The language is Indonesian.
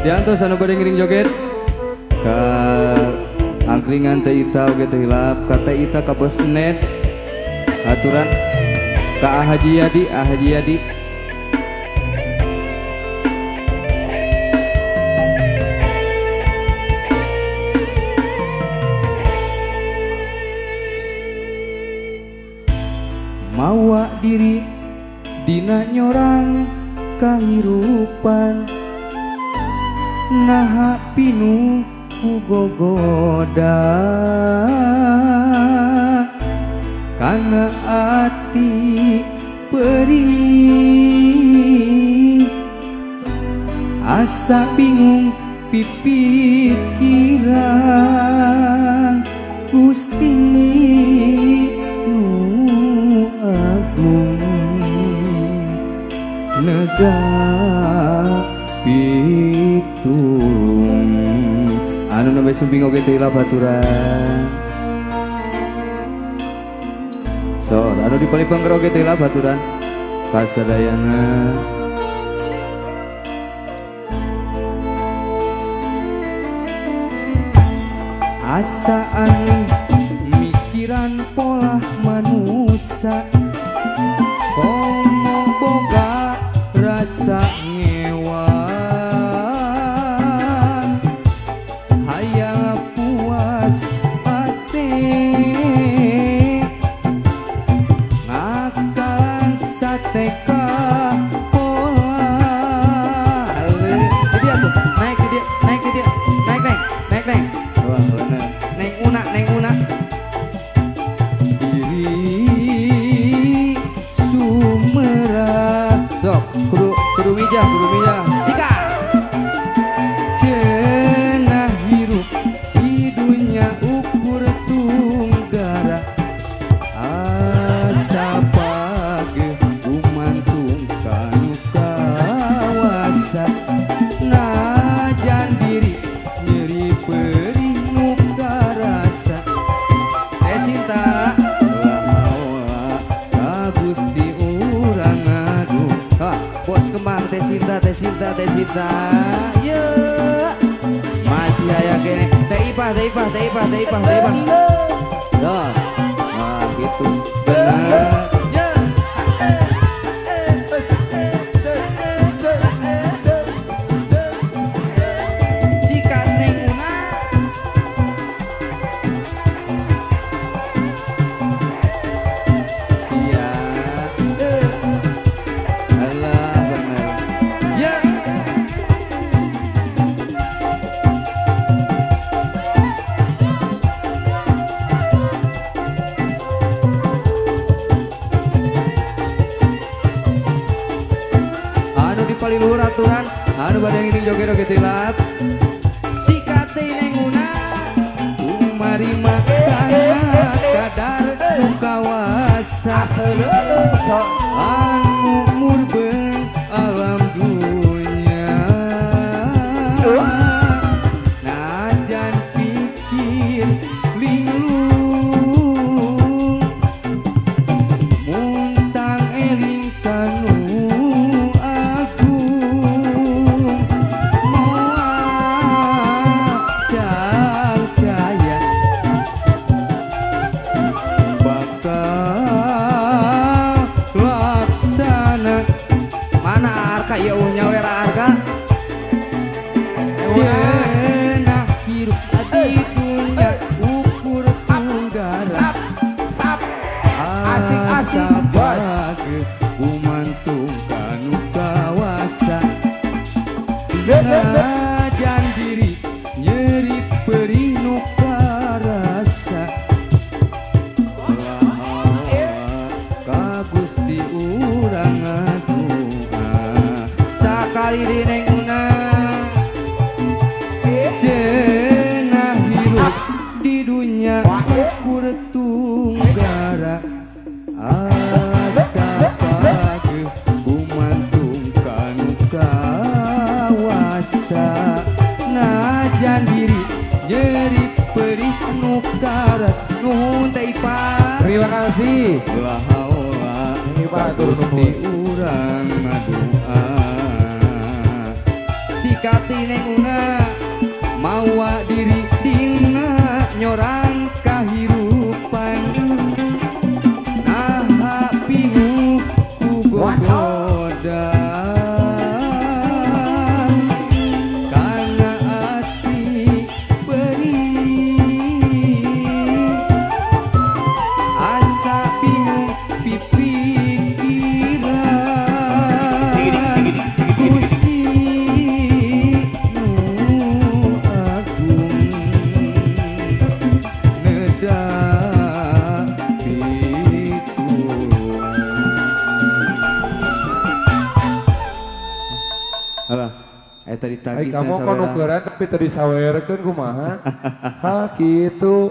Diantos anu bade ngiring joget ka angkringan teh ita oge teh hilap ka teh ita ka bos net aturan ka Haji Yadi mawa diri dina nyorang kahirupan naha pinu ku gogoda kana ati perih asa bingung pipikiran Gusti nu agung negara piturung anu nabe sumping oge teh baturan so anu dipalipang oge teh baturan kasadayana asaan mikiran pola manusia komo boga rasa ngewa hayang puas ate ngakalan sateka pola jadi atuh naik ke dia naik wah bener naik una diri sumera sok kudu mijah sika cenah hirup di dunia ukur tunggara asa page umantung kanu kawasa najan diri nyeri perih nu karasa cinta Gusti urang ngadu bos kembang teh cinta ye masih aya kene teh ipah nah gitu bener paling luhur aturan anu bade ngiring joget-joget tilap sikat teh nenguna umari makana kadar nu kawasa anu murben alam dunya najan pikir linglung muntang eling kanu ya nyawer harga cenah hirup di dunia ukur tunggara asik bos umantung kanu kawasa najan diri nyeri perih nu karasa ka Gusti urang kali di nenguna cenah hirup di dunia ukur tunggara asa page umantung kanu kawasa najan diri nyeri perih nu karat nuhun teh ipah terima kasih ulah haula Gusti urang ngadua sikati neng mawa diri dina nyorang kahirupan nah pinuh ku gogoda karena ati bening asa bingung pipikiran Gusti nu agung nedak pitulah. Alah, eta ditagih kamu kan ukuran tapi tadi sawerekeun kumaha? Ha kitu.